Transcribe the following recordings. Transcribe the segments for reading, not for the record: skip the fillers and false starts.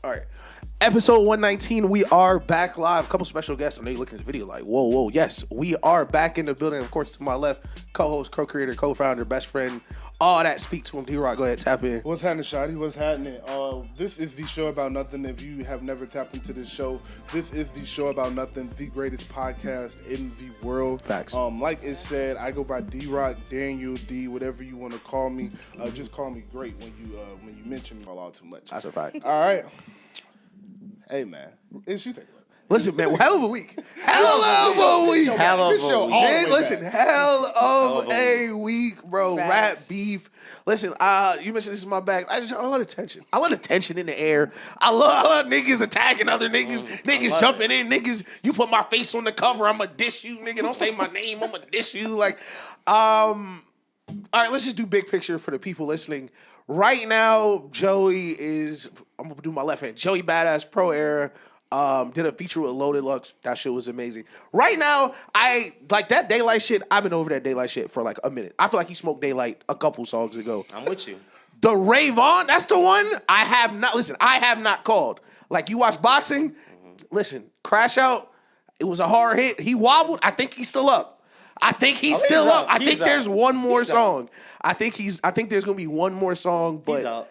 All right. Episode 119, we are back live. A couple special guests. I know you're looking at the video like, whoa. Yes, we are back in the building. Of course, to my left, co-host, co-creator, co-founder, best friend, all that. Speak to him. D-Rock, go ahead, tap in. What's happening, Shotty? What's happening? This is the show about nothing. If you have never tapped into this show, this is the show about nothing, the greatest podcast in the world. Facts. Like it said, I go by D-Rock, Daniel D, whatever you want to call me. Just call me great when you mention me all too much. That's a fact. All right. Hey, man. It's you think about it. Listen, man, hell of a week. Hell of a week. Listen, hell of a week, bro. Facts. Rap beef. Listen, you mentioned this is my bag. I love the tension. I love the tension in the air. I love niggas attacking other niggas. Niggas jumping in. Niggas, you put my face on the cover, I'ma dish you. Nigga, don't say my name, I'ma dish you. Like, all right, let's just do big picture for the people listening. Right now, Joey is, I'm going to do my left hand. Joey Badass Pro Era did a feature with Loaded Lux. That shit was amazing. Right now, I like that Daylight shit. I've been over that Daylight shit for like a minute. I feel like he smoked Daylight a couple songs ago. I'm with you. The Vaughn, that's the one I have not called. Like, you watch boxing, listen, Crash Out, it was a hard hit. He wobbled. I think he's still up. I think he's still up. I think there's one more song. I think there's gonna be one more song, but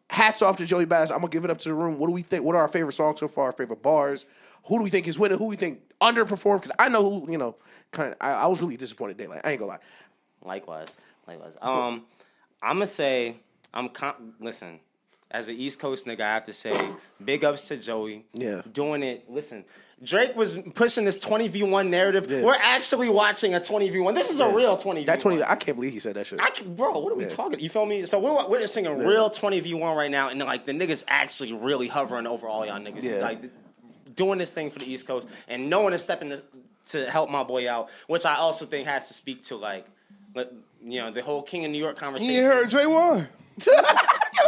hats off to Joey Badass. I'm gonna give it up to the room. What do we think? What are our favorite songs so far? Our favorite bars? Who do we think is winning? Who we think underperformed? Because I know who, I was really disappointed Daylight. I ain't gonna lie. Likewise. I'm gonna say listen, as an East Coast nigga, I have to say big ups to Joey. Yeah. Doing it. Listen, Drake was pushing this 20v1 narrative. Yeah. We're actually watching a 20v1. This is a real 20v1. That 20, I can't believe he said that shit. Bro, what are we talking? You feel me? So we're just singing real 20v1 right now, and like the niggas actually really hovering over all y'all niggas. Yeah. Like doing this thing for the East Coast, and no one is stepping to help my boy out, which I also think has to speak to the whole King of New York conversation. You heard J1.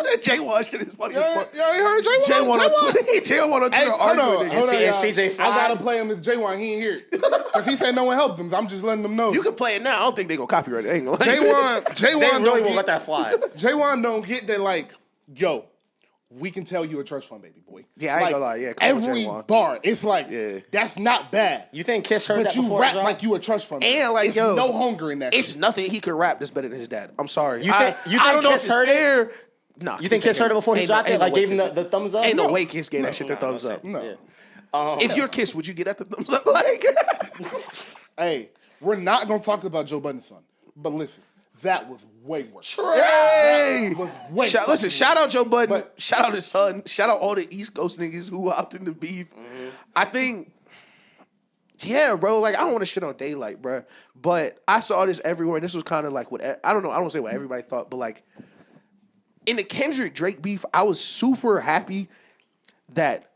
That J1 shit is funny as fuck. Y'all ain't heard J1? J1 on Twitter. J1 on Twitter arguing with niggas. And CJ Fry. I gotta play him as J1. He ain't here because he said no one helped him. I'm just letting them know. You can play it now. I don't think they gonna copyright it. Ain't gonna J1 They really won't let that fly. J1 don't get that like, yo, we can tell you a trust fund, baby boy. Yeah, I ain't gonna lie. Yeah, every bar, it's like, that's not bad. You think Kiss heard that before? But you rap John? like you a trust fund. And like, it's yo, no hunger in that. It's nothing he could rap that's better than his dad. I'm sorry. You think I don't know Kiss if heard it? No. You think Kiss heard it before he dropped it? Like gave him the thumbs up? Ain't no way Kiss gave that shit the thumbs up. No. If you're Kiss, would you get that the thumbs up? Like, hey, we're not gonna talk about Joe Budden's son, but listen, that was way worse. Trey! Listen, shout out Joe Budden. Shout out his son. Shout out all the East Coast niggas who hopped in the beef. Mm-hmm. I think, bro. Like, I don't want to shit on Daylight, bro. But I saw this everywhere. And this was kind of like what I don't know. I don't say what everybody thought, but like in the Kendrick Drake beef, I was super happy that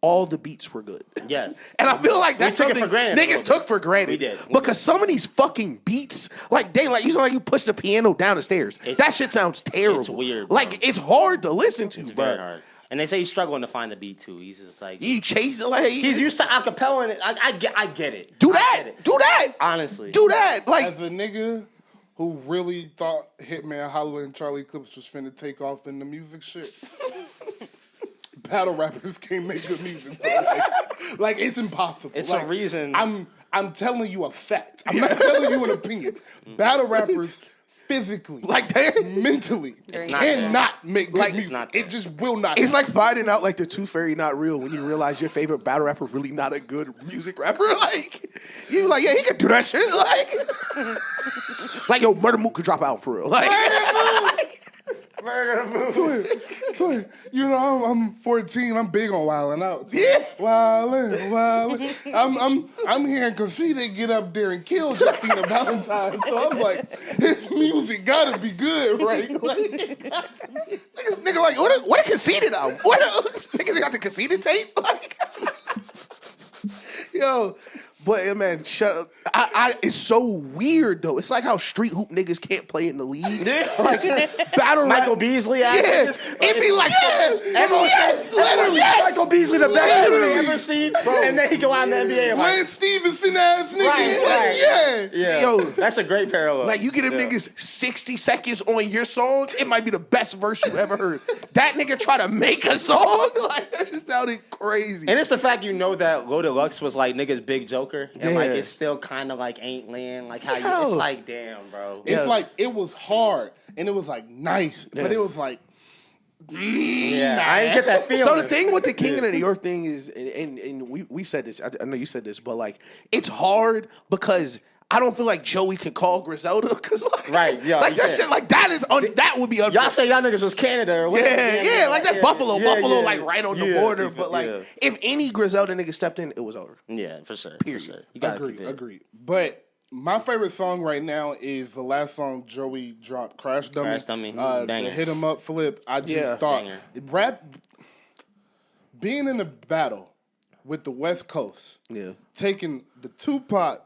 all the beats were good. Yes. And I feel like that's something niggas took for granted. We did. Because some of these fucking beats, like Daylight, you sound like you pushed the piano down the stairs. That shit sounds terrible. It's weird, bro. Like, it's hard to listen to, It's bro. very hard. And they say he's struggling to find the beat, too. He's just like... He chasing, like... He's used to acapella, and I get it. Do that! Honestly. Do that! Like... As a nigga who really thought Hitman Holla and Charlie Clips was finna take off in the music shit... Battle rappers can't make good music. Like, it's impossible. It's like, a reason. I'm telling you a fact. I'm not telling you an opinion. Battle rappers physically, like they're mentally, cannot make good music. It just will not. It's like finding out like the Tooth Fairy not real when you realize your favorite battle rapper really not a good music rapper. Like, you like, yeah, he can do that shit. Like yo, Murder Mook could drop out for real. Like, Twin, you know, I'm 14. I'm big on wilding out. Yeah, wilding. I'm hearing Conceited get up there and kill Justina Valentine. So I'm like, his music gotta be good, right? Like, nigga, like what a Conceited album? Niggas got the Conceited tape? Like, yo. But man, shut up. it's so weird though. It's like how street hoop niggas can't play in the league. Like battle Michael rap. Beasley. Yeah, it'd be like Literally, Michael Beasley, the best player they ever seen, and then he go out in the NBA. Like, Lance Stevenson ass nigga. Right. Yeah. Yo, that's a great parallel. like you get them niggas 60 seconds on your song, it might be the best verse you ever heard. That nigga try to make a song, like that just sounded crazy. And it's the fact that Loaded Lux was like niggas big joker, and like Yeah. it's still kind of like ain't land like how you. Yo. It's like damn, bro. It's like it was hard and it was like nice, but it was like Yeah, I ain't get that feeling. So the thing with the King of the New York thing is, and we said this, I know you said this, but like it's hard because I don't feel like Joey can call Griselda because like, Right, yeah, like you that can't. shit, like that is that would be unfair. Y'all say y'all niggas was Canada or whatever. Yeah, like that's Buffalo, yeah, like right on the border. But like, if any Griselda nigga stepped in, it was over. Yeah, for sure. Period. For sure. You gotta keep it. Agreed. But my favorite song right now is the last song Joey dropped, Crash Dummy. Crash Dummy. The Banger. Hit 'em Up flip. I just Yeah. thought Banger. being in a battle with the West Coast, Yeah, taking the Tupac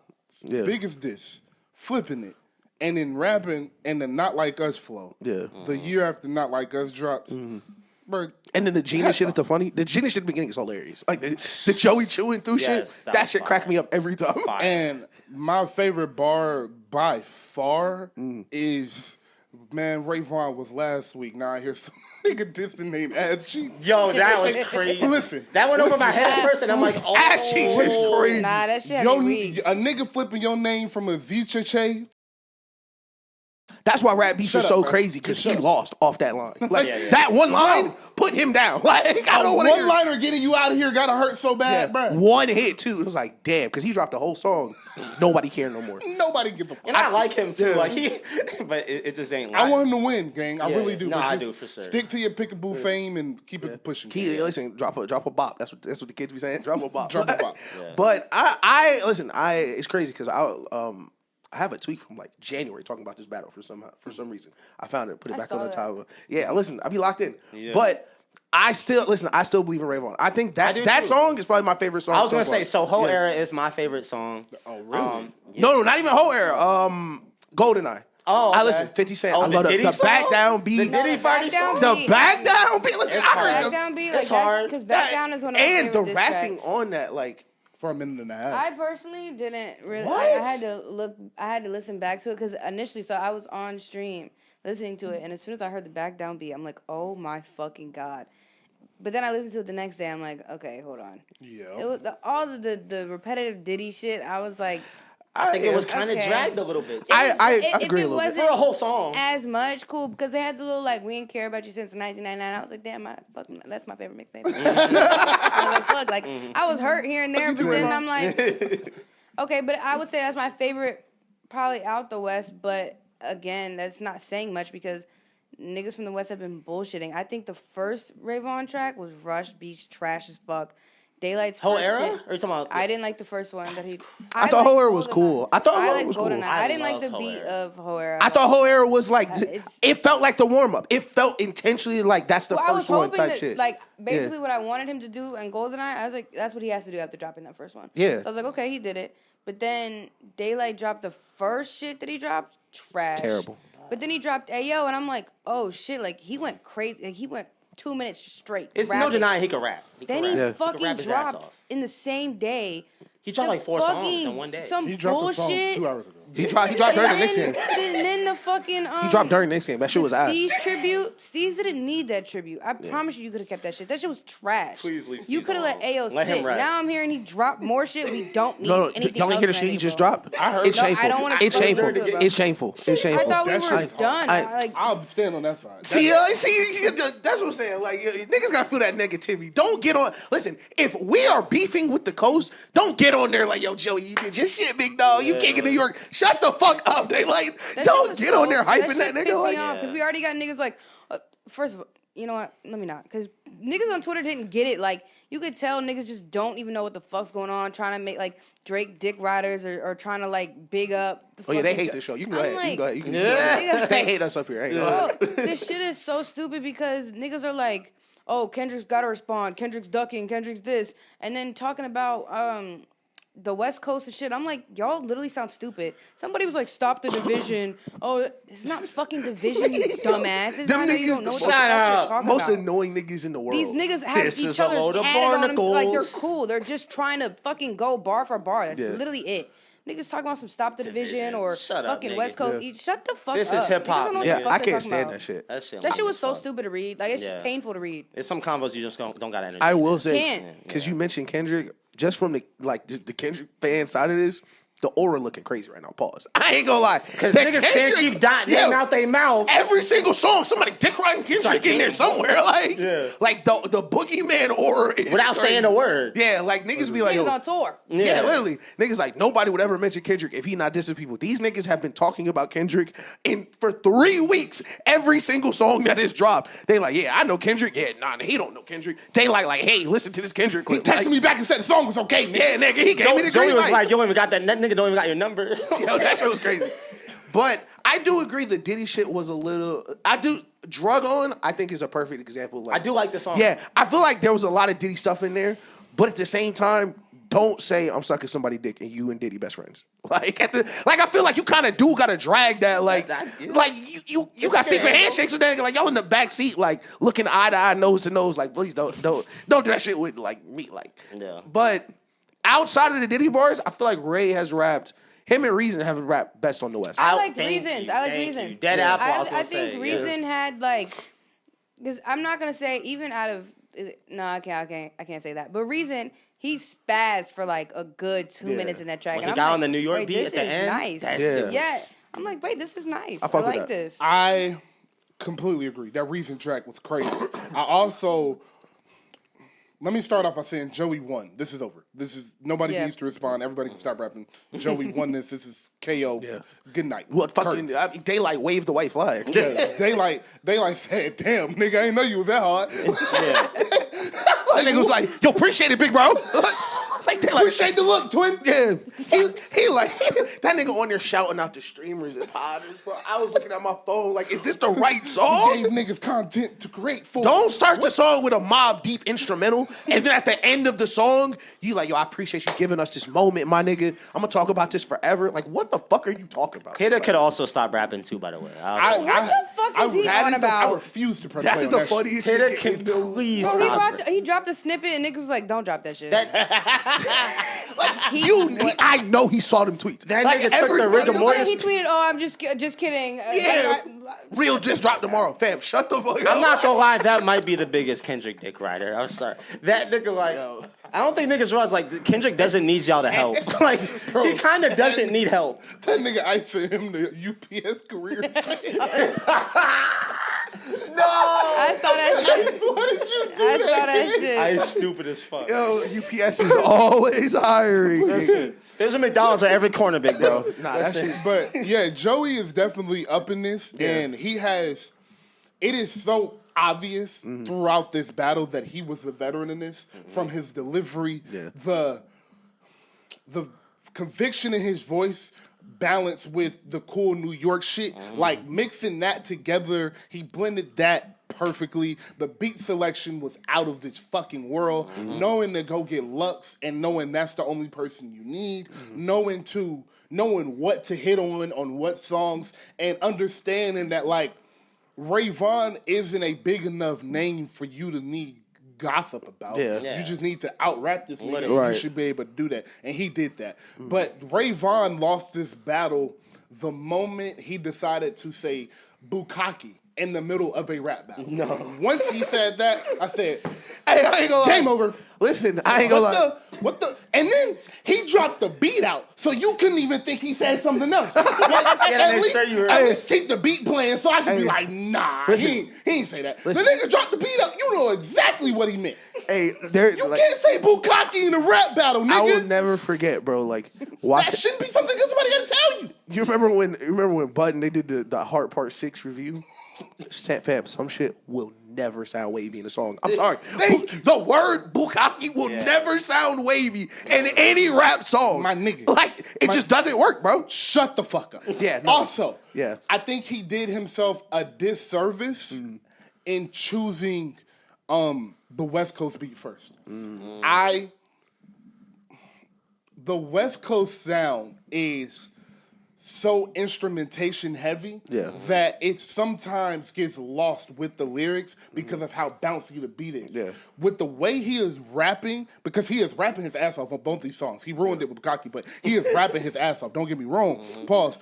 biggest diss, flipping it, and then rapping and the Not Like Us flow. yeah. The year after Not Like Us drops. Bro, And then the Gina shit at the funny. The Gina shit at the beginning is hilarious. Like the Joey chewing through Yes, shit. that That was shit cracked me up every time. Fire. and my favorite bar by far is, man, Ray Vaughn was last week. Now I hear some nigga dissing named Ass Cheeks. Yo, that was crazy. Listen, That went over my head at first, and I'm like, oh. Ass Cheeks is crazy. Nah, that shit had me weak. a nigga flipping your name from a Ziche. That's why rap beefs Shut are up, so bro. crazy because Just he shut up. lost off that line. Like Yeah, yeah. that one line put him down. Like I don't want to hear One-liner getting you out of here gotta hurt so bad, bro. one hit too. It was like damn because he dropped the whole song. Nobody cared no more. Nobody gives a fuck. And I like him too. Yeah. Like he, but it just ain't. I Like, want him to win, gang. I Yeah, really do. no, But I just do, for sure. Stick to your pickaboo fame and keep it pushing. Listen, drop a bop. That's what the kids be saying. Drop a bop. Drop a bop. Yeah. But I listen. It's crazy because I have a tweet from like January talking about this battle for some reason. I found it, put it I back on saw the that. top. Yeah, listen, I be locked in. Yeah. But I still believe in Ray Vaughn. I think I do that too. song is probably my favorite song. I was gonna so far. say, so whole Yeah. era is my favorite song. Oh, really? No, not even whole era. GoldenEye. Oh, I okay. listen. 50 Cent. Oh, I love the Diddy the back song? down beat. The Diddy back party down song? The beat. back down beat. Listen, It's I heard hard. Back down beat, It's like hard. because back down is one of my and the favorite diss rapping tracks. on that, like For a minute and a half. I personally didn't really. What? I had to listen back to it because initially, so I was on stream listening to it, and as soon as I heard the back down beat, I'm like, oh my fucking god. But then I listened to it the next day. I'm like, okay, hold on. Yeah. It was all the repetitive Diddy shit. I was like, I think it was kind of Okay. dragged a little bit. I if agree it a little bit. wasn't For a whole song. as much, cool, because they had the little like we didn't care about you since 1999. I was like, damn, that's my favorite mixtape. I was like, fuck, like I was hurt here and there, but then I'm like, okay, but I would say that's my favorite, probably out the West. But again, that's not saying much because niggas from the West have been bullshitting. I think the first Ray Vaughn track was Rush Beach, trash as fuck. Daylight's Whole first era? shit- Or you talking about? I didn't like the first one that he. I thought Whole Era was cool. I thought Whole Era liked was cool. GoldenEye. I I didn't like love the Whole beat Era. of Whole Era. I thought Whole Era was like it's- it felt like the warm up. It felt intentionally like that's the Well, I was first one hoping type that, shit. like, basically what I wanted him to do in GoldenEye, I was like, that's what he has to do after dropping that first one. Yeah. So I was like, okay, he did it. But then Daylight dropped the first shit that he dropped, trash. Terrible. But then he dropped Ayo, and I'm like, oh shit, like, he went crazy. Like, he went 2 minutes straight. It's no rapping. denying he can rap. Then can he rap. He can fucking rap his ass dropped off. in the same day. He dropped the like 4 songs fucking- in one day. Some He dropped the song bullshit. 2 hours ago. He dropped during the next game. Then the fucking He dropped during the next game. That shit was ass. Steve's tribute. Steve's didn't need that tribute. I promise you could have kept that shit. That shit was trash. Please leave You Steez could have let alone. Ayo Let him sit. rest. Now I'm hearing he dropped more shit. We don't need No, anything y'all ain't else hear the from shit he that just nigga. dropped? I heard. It's No, shameful. I don't wanna It's fucking shameful. listen to it, bro. It's shameful. It's I shameful. thought we That were shit is done. hard. Like, I'll stand on that side. See, that's what I'm saying. Like, niggas gotta feel that negativity. Don't get on. Listen, if we are beefing with the coast, don't get on there like, yo, Joey, you did your shit, big dog. You king of New York. Shut the fuck up. They like, that don't shit was get on there hyping shit that pissed nigga. me Like, off because we already got niggas like. First of all, you know what? Let me not. Because niggas on Twitter didn't get it. Like, you could tell niggas just don't even know what the fuck's going on, trying to make, like, Drake dick riders or trying to, like, big up the oh yeah, they fucking hate this show. You can go I'm ahead. like, You can go ahead. You can Yeah. go ahead. They hate us up here. I ain't gonna lie. Bro, this shit is so stupid because niggas are like, oh, Kendrick's gotta respond. Kendrick's ducking. Kendrick's this. And then talking about the West Coast and shit. I'm like, y'all literally sound stupid. Somebody was like, stop the division. Oh, it's not fucking division, you dumbass. It's Them not that you don't know niggas, what the fuck you're talking most about. annoying niggas in the world. These niggas have This each is a other load of tatted on them. Like, they're barnacles. cool. They're just trying to fucking go bar for bar. That's Yeah. literally it. Niggas talking about some stop the division or Shut up, fucking nigga. West Coast. Shut the fuck This up. is hip hop, Niggas don't know what Yeah, the fuck I they're can't talking stand about. that shit. That shit was so lame as fuck. stupid to read. Like, it's Yeah. painful to read. It's some combos you just don't got energy. I will say, Can't. because you mentioned Kendrick, just from the just the Kendrick fan side of this, the aura looking crazy right now. Pause. I ain't gonna lie. Because That niggas can't Kendrick- keep dotting Yo, name out their mouth. Every single song, somebody dick riding Kendrick like, in there damn. somewhere. Like, Yeah. like the boogeyman aura is Without crazy. saying a word. Yeah, like niggas be like, Niggas yo, on tour. yeah, literally. Niggas like nobody would ever mention Kendrick if he not dissing people. These niggas have been talking about Kendrick for 3 weeks. Every single song that is dropped, they like, yeah, I know Kendrick. Yeah, nah, he don't know Kendrick. They like, hey, listen to this Kendrick He clip. texted like, me back and said the song was okay, nigga. yeah, nigga, he gave me the Joey green was light. like, you don't even got that nigga don't even got your number. Yo, that shit was crazy. But I do agree the Diddy shit was a little. Drug On, I think is a perfect example. Like, I do like this song. Yeah, I feel like there was a lot of Diddy stuff in there, but at the same time, don't say I'm sucking somebody dick and you and Diddy best friends. Like I feel like you kind of do gotta drag that. Like you got secret handshakes with that nigga. Like y'all in the back seat, like looking eye to eye, nose to nose. Like please don't do that shit with like me. Like Yeah. But outside of the Diddy bars, I feel like Ray has rapped. Him and Reason have rapped best on the West. I like Thank Reasons. you, I like thank Reasons. you. Dead Apple, I was I gonna think say, Reason had like, because I'm not gonna say even out of no, I can't say that. But Reason, he spazzed for like a good 2 minutes in that track. When and he I'm got like, on the New York wait, beat this at the is end, nice. that Yeah. shit was- Yeah, I'm like, wait, this is nice. I fuck with like that. this. I completely agree. That Reason track was crazy. I also, let me start off by saying Joey won. This is over. This is, nobody Yeah. needs to respond. Everybody can stop rapping. Joey won this. This is KO. Yeah. Good night. What fucking Curtis. Daylight waved the white flag. Yeah, Daylight said, damn, nigga, I didn't know you was that hard. That nigga was like, yo, appreciate it, big bro. Like Daylight. Appreciate the look, twin. Yeah, he like that nigga on there shouting out the streamers and podders, bro. I was looking at my phone like, is this the right He song? gave niggas content to create for. Don't start the song with a Mob Deep instrumental, and then at the end of the song, you like, yo, I appreciate you giving us this moment, my nigga. I'm gonna talk about this forever. Like, what the fuck are you talking about? Hitter could also stop rapping too, by the way. What the fuck is he on about? I refuse to press That play is on the that shit. funniest Hitter shit. can in the world. please Bro, stop. he dropped a snippet and niggas was like, don't drop that shit. I know he saw them tweets. That nigga took the everybody- rigor mortis. He tweeted, "Oh, I'm just kidding." Yeah. Real just dropped tomorrow. Fam, shut the fuck up. I'm not gonna lie, that might be the biggest Kendrick dick rider. I'm sorry. That nigga, like, I don't think niggas realize, like, Kendrick doesn't need y'all to help. Like, he kind of doesn't need help. That nigga icing him the UPS career. I saw that shit. Why did you do I that? saw that shit. I is stupid as fuck. Yo, UPS is always hiring. There's a McDonald's at every corner, big bro. Nah, that shit. But yeah, Joey is definitely up in this, and he has. It is so obvious throughout this battle that he was the veteran in this, from his delivery, the conviction in his voice, balanced with the cool New York shit, like mixing that together. He blended that perfectly. The beat selection was out of this fucking world. Knowing to go get Lux and knowing that's the only person you need, knowing what to hit on what songs, and understanding that like Ray Vaughn isn't a big enough name for you to need gossip about. Yeah. You just need to out-rap this nigga. Literally. You Right. should be able to do that. And he did that. But Ray Vaughn lost this battle the moment he decided to say bukkake in the middle of a rap battle. No. Once he said that, I said, Hey, I ain't gonna lie. game over. Listen, I ain't gonna lie. What the? And then he dropped the beat out, so you couldn't even think he said something else. Like, at make least, sure you heard at it. least keep the beat playing, so I can be Hey. like, nah, Listen. he ain't say that. Listen. The nigga dropped the beat out. You know exactly what he meant. Hey, there. You Like, can't say bukkake in a rap battle, I will nigga. never forget, bro. Like, watch. That shouldn't be something that somebody got to tell you. You remember when Button they did the Heart Part 6 review? Fam, some shit will never sound wavy in a song. I'm sorry. The word bukkake will never sound wavy in any rap song. My nigga. Like, it just doesn't work, bro. Shut the fuck up. Yeah, no. Also, Yeah. I think he did himself a disservice in choosing the West Coast beat first. the West Coast sound is so instrumentation heavy that it sometimes gets lost with the lyrics because of how bouncy the beat is. Yeah. With the way he is rapping, because he is rapping his ass off on both these songs. He ruined it with Cocky, but he is rapping his ass off. Don't get me wrong. Pause.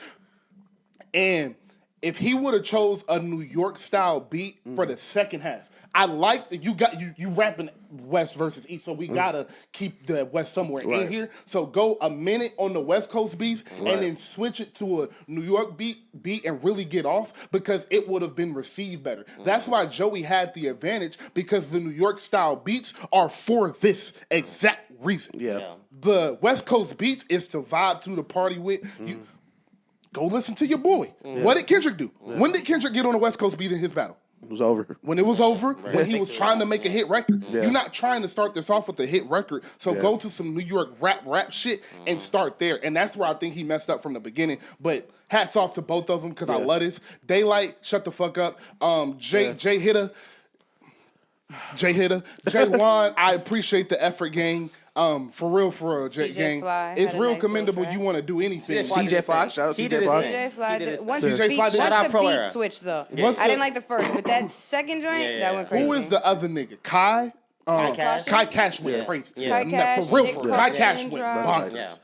And if he would have chose a New York style beat for the second half, I like that you rapping West versus East, so we gotta keep the West somewhere in here. So go a minute on the West Coast beats and then switch it to a New York beat and really get off because it would have been received better. That's why Joey had the advantage because the New York style beats are for this exact reason. Yeah. The West Coast beats is to vibe to the party with. Go listen to your boy. What did Kendrick do? When did Kendrick get on the West Coast beat in his battle? It was over. When it was over, when he was trying to make a hit record. You're not trying to start this off with a hit record, so go to some New York rap shit and start there. And that's where I think he messed up from the beginning. But hats off to both of them because I love this. Daylight, shut the fuck up. Jay Hitter. Jay Wan, I appreciate the effort, gang. For real, Jay gang. Fly It's had a real nice commendable. little You want to do anything. CJ Fly, shout out He CJ did his Fly. thing. CJ Fly. He did his Once thing. the CJ beat, Fly did- once Shout out the Pro beat Era. switched though, What's I the- didn't like the first, but that second joint that went crazy. Who is the other nigga? Kai? Cash? Kai Cash went Yeah. crazy. Yeah. Kai Cash, For real, Nick for Cole, Kai Cash Chain went Drop. bonkers. Yeah.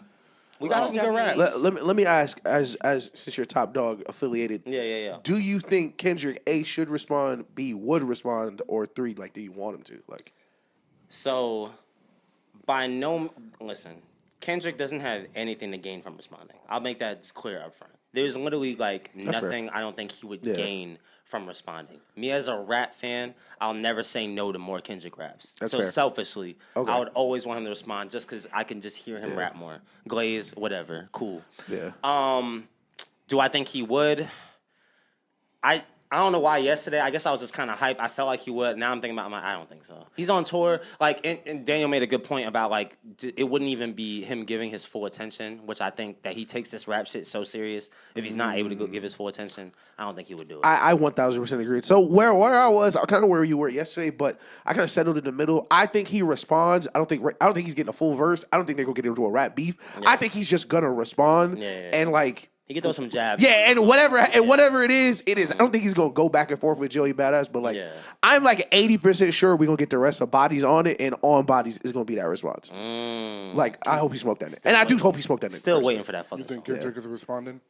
We got some good Drock. raps. Let me ask, as since you're Top Dog affiliated, Yeah. do you think Kendrick A should respond, B would respond, or 3 like do you want him to? Like, So, listen, Kendrick doesn't have anything to gain from responding. I'll make that clear up front. There's literally like nothing I don't think he would gain from responding. Me as a rap fan, I'll never say no to more Kendrick raps. That's so fair. selfishly, I would always want him to respond just because I can just hear him rap more. Glaze, whatever, cool. yeah. Do I think he would? I don't know why yesterday. I guess I was just kind of hyped. I felt like he would. Now I'm thinking about I don't think so. He's on tour. Like, and Daniel made a good point about, like, it wouldn't even be him giving his full attention, which I think that he takes this rap shit so serious. If he's not able to go give his full attention, I don't think he would do it. I 1000% agree. So where I was, kind of where you were yesterday, but I kind of settled in the middle. I think he responds. I don't think he's getting a full verse. I don't think they're gonna get into a rap beef. I think he's just gonna respond and like. He can throw some jabs. Yeah, and whatever it is, it is. I don't think he's gonna go back and forth with Joey Badass, but like, I'm like 80% sure we're gonna get the rest of Bodies on it, and on Bodies is gonna be that response. Like, I hope he smoked that nigga. And I do hope he smoked that nigga. Still waiting for that fucking You think song. Kendrick is responding?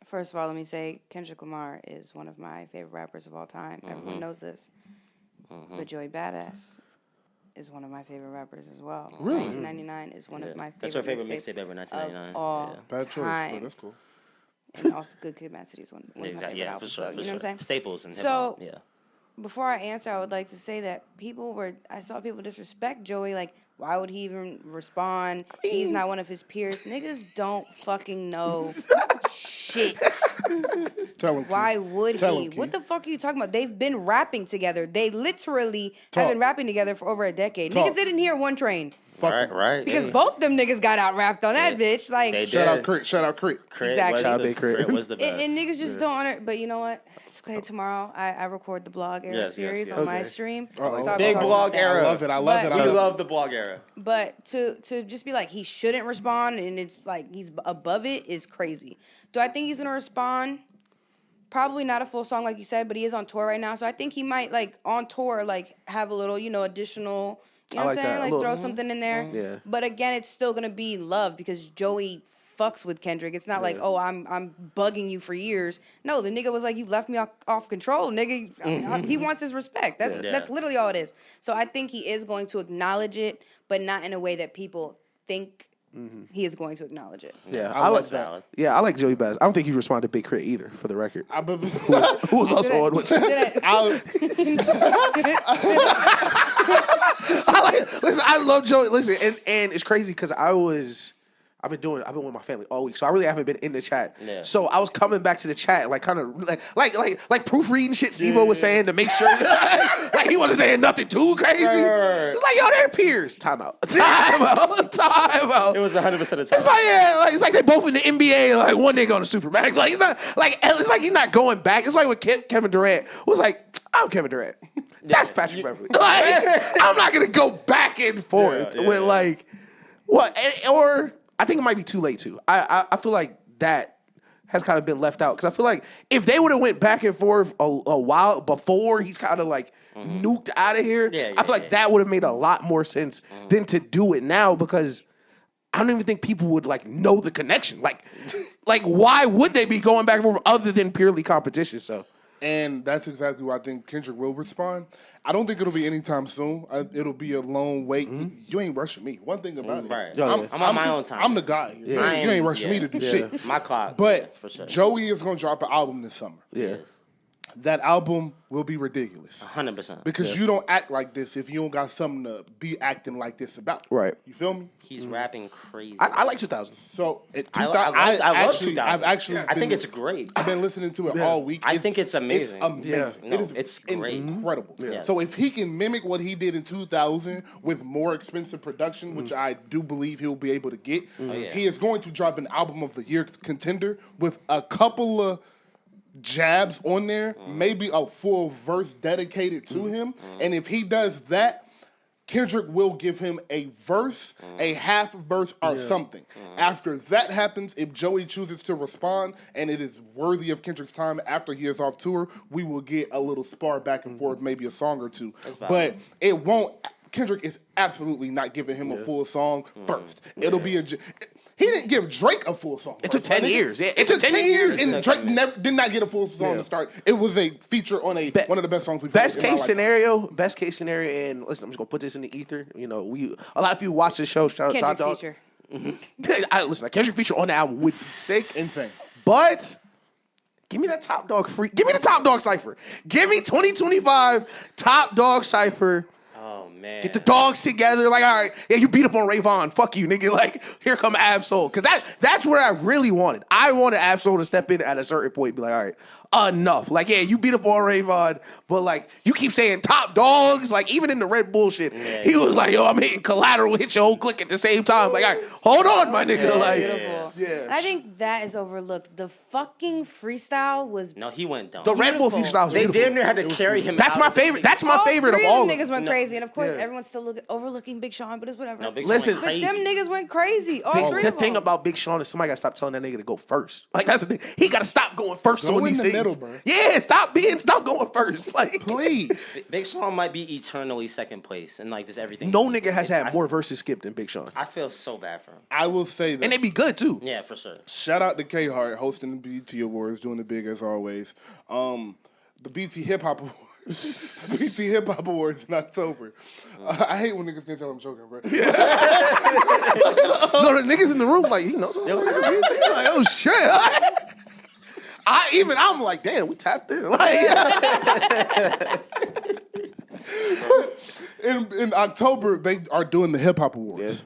First of all, let me say Kendrick Lamar is one of my favorite rappers of all time. Everyone knows this. But Joey Badass is one of my favorite rappers as well. Really? 1999 is one of my favorite. That's your favorite mixtape mixtape ever, 1999. of all Bad choice, time. but that's cool. And also Good Kid, Mad City is one of my Exactly. favorite Yeah, for albums. sure. So, For you know sure. what I'm saying? Staples and hip So- hop. Yeah. Before I answer, I would like to say that I saw people disrespect Joey. Like, why would he even respond? He's not one of his peers. Niggas don't fucking know shit. Tell him. Why Keith. would Tell he? him, What Keith. the fuck are you talking about? They've been rapping together. They literally have been rapping together for over a decade. Talk. Niggas didn't hear One Train. Fuck him. Right. Because both them niggas got out rapped on that bitch. Like, They Shout out did. Crit. Shout out Crit. Crit Exactly. was Shout out the, Big Crit. Crit was the best. and niggas just don't honor. But you know what? It's okay. Tomorrow I record the blog era Yes, series yes. on my Okay. stream. Uh-oh. So I'll be Big talking blog about that. era. I love it. I love But- it. We love the blog era. But to just be like he shouldn't respond and it's like he's above it is crazy. Do I think he's gonna respond? Probably not a full song like you said, but he is on tour right now, so I think he might like on tour like have a little additional. You know I what I'm like saying? that. A Like little- throw something in there. Yeah. But again, it's still gonna be love because Joey fucks with Kendrick. It's not like, oh, I'm bugging you for years. No, the nigga was like, you left me off control, nigga. He wants his respect. That's literally all it is. So I think he is going to acknowledge it, but not in a way that people think he is going to acknowledge it. Yeah, I like love that. Yeah, I like Joey Badass. I don't think he responded to Big Crit either, for the record. Who was also on with Listen, I love Joey. Listen, and it's crazy because I've been with my family all week, so I really haven't been in the chat. Yeah. So I was coming back to the chat, like kind of like proofreading shit Steve-O was saying to make sure, like he wasn't saying nothing too crazy. Right. It's like, yo, they're peers. Time out. It was 100% of the time. It's like it's like they both in the NBA. Like one nigga on the Supermax. Like it's like he's not going back. It's like with Kevin Durant was like, I'm Kevin Durant. That's Patrick Beverly. Like, I'm not gonna go back and forth with like what or I think it might be too late too. I feel like that has kind of been left out because I feel like if they would have went back and forth a while before he's kind of like nuked out of here, I feel like that would have made a lot more sense than to do it now because I don't even think people would like know the connection. Like why would they be going back and forth other than purely competition? So. And that's exactly why I think Kendrick will respond. I don't think it'll be anytime soon. It'll be a long wait. You ain't rushing me. One thing about it. Right. I'm on my own time. I'm the guy. Yeah. You ain't rushing me to do shit. My clock. But for sure. Joey is going to drop an album this summer. Yeah. That album will be ridiculous. 100%. Because you don't act like this if you don't got something to be acting like this about. Right. You feel me? He's rapping crazy. I like 2000. So I love 2000. I think it's great. I've been listening to it all week. I think it's amazing. It's amazing. No, It is it's great. incredible. Yeah. So if he can mimic what he did in 2000 with more expensive production, which I do believe he'll be able to get, he is going to drop an album of the year contender with a couple of jabs on there, maybe a full verse dedicated to him. And if he does that, Kendrick will give him a verse, a half verse, or something. After that happens, if Joey chooses to respond and it is worthy of Kendrick's time after he is off tour, we will get a little spar back and forth, maybe a song or two. But it won't. Kendrick is absolutely not giving him a full song first. It'll be a. He didn't give Drake a full song. It took 10 years. It took 10 years. And Drake did not get a full song to start. It was a feature on one of the best songs we've Best case scenario, and listen, I'm just going to put this in the ether. You know, a lot of people watch this show. Shout out Top Dog. Feature. Listen, a Kendrick feature on the album would be sick. Insane. But give me that Top Dog free. Give me the Top Dog Cypher. Give me 2025 Top Dog Cypher. Man. Get the dogs together. Like, all right, yeah, you beat up on Vaughn. Fuck you, nigga. Like, here come Absol. Because that's what I really wanted. I wanted Absol to step in at a certain point and be like, all right, enough. Like, yeah, you beat up on Vaughn, but, like, you keep saying top dogs. Like, even in the Red Bull shit, he was like, yo, I'm hitting collateral, hit your whole click at the same time. Like, all right, hold on, my nigga. Like, beautiful. Yeah. I think that is overlooked. The fucking freestyle was No, he went dumb. The Red Bull freestyle was They beautiful. damn near had to carry him That's out my of the favorite. seat. That's my favorite of all. Them niggas went crazy, and of course, Yeah. everyone's still overlooking Big Sean, but it's whatever. No, Big Sean Listen, went but crazy. them niggas went crazy. All three The of them. thing about Big Sean is somebody got to stop telling that nigga to go first. Like, that's the thing. He got to stop going first Go on in these the things. middle, bro. Yeah, stop going first. Like, Please. Big Sean might be eternally second place and like just everything. no nigga has had more verses skipped than Big Sean. I feel so bad for him. I will say that. And they be good, too. Yeah, for sure. Shout out to K-Hart hosting the BET Awards, doing it big as always. The BT Hip Hop Awards. BT Hip Hop Awards in October. I hate when niggas can tell I'm joking, bro. No, the niggas in the room like, he knows something. Like, oh, shit. I'm like, damn, we tapped in. Like, in October, they are doing the Hip Hop Awards.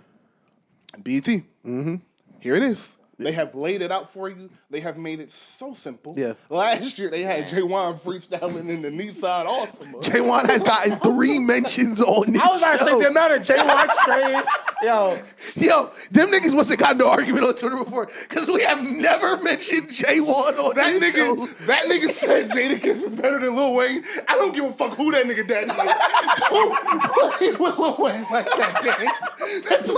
BET. Here it is. They have laid it out for you. They have made it so simple. Yeah. Last year, they had J1 freestyling in the Nissan Altima. J1 has gotten 3 mentions on this I was about to say the amount of J-Rock strays. Yo, them niggas must have gotten into an argument on Twitter before because we have never mentioned J1 on That this show. nigga said Jadakiss is better than Lil Wayne. I don't give a fuck who that nigga daddy is. Don't play with Lil Wayne like that, gang. That's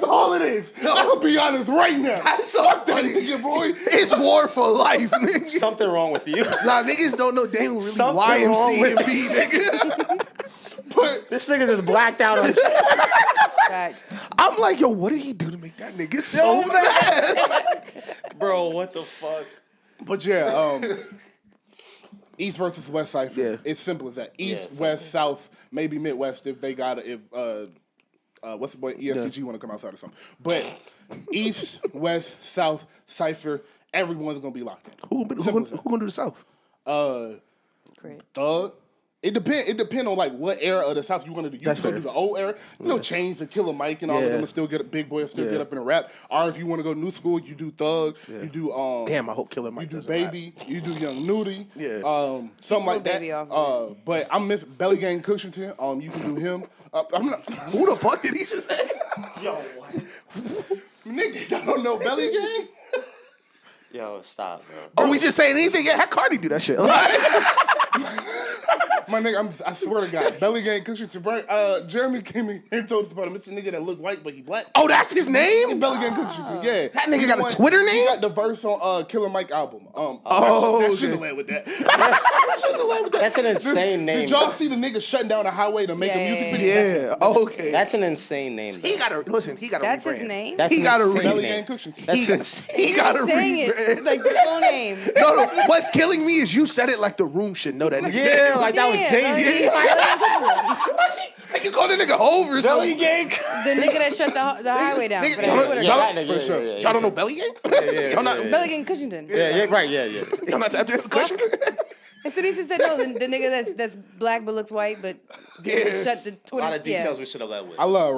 all it is. I'll be honest right now. That's so Fuck that funny. nigga, boy. It's war for life, nigga. something wrong with you. Nah, niggas don't know damn really Something wrong YMC with and B, nigga. But This nigga just blacked out on Facts. I'm like, yo, what did he do to make that nigga so mad? Bro, what the fuck? But yeah, East versus West Cypher. Yeah. It's simple as that. East, it's West, South, maybe Midwest if they got what's the boy ESTG want to come outside or something. But East, West, South, Cypher, everyone's gonna be locked in. Who gonna do the South? Great. Thug. It depend on like what era of the South you want to do. You That's want to fair. do the old era, Chains and Killer Mike and all of Yeah. them, and still get a Big Boy and still get up in a rap. Or if you want to go new school, you do Thug. You do Damn, I hope Killer You Mike do doesn't rap. Baby, you do Young Nudie, Yeah. something like that. Baby off but I miss Belly Gang Cushington. You can do him. I'm not, Who the fuck did he just say? Yo, what? niggas. I don't know Belly Gang. Yo, stop, bro. Oh, we just saying anything? Yeah, have Cardi do that shit. Like, My nigga, I swear to God, Belly Gang Cushion, bro. Jeremy came in here and told us about him. It's a nigga that look white, but he black. Oh, that's his name? Belly Gang Cushion, yeah. That nigga got a Twitter name? He got the verse on Killer Mike album. I shouldn't have led with that. That's an insane name. Did y'all see the nigga shutting down the highway to make a music video? Yeah, okay. That's an insane name. He got to, listen, he got to That's rebrand. his name? That's He got to insane Belly name. Gang Cushion. That's insane. He got to Saying rebrand. it like the full name. No, what's killing me is you said it like the room should know that nigga. Yeah, like that was Jay-Z. Like you call the nigga Hov or Belly something. Gang. The nigga that shut the highway down. Nigga, For that y'all- Twitter. y'all- Y'all don't know Belly Gang? Y'all not, Belly Gang Cushington. Yeah, right, yeah. y'all not tapped in for Cushion? And Sunisa said no. The nigga that's black but looks white, but Yeah. shut the A Twitter. lot of details we should have led with. I love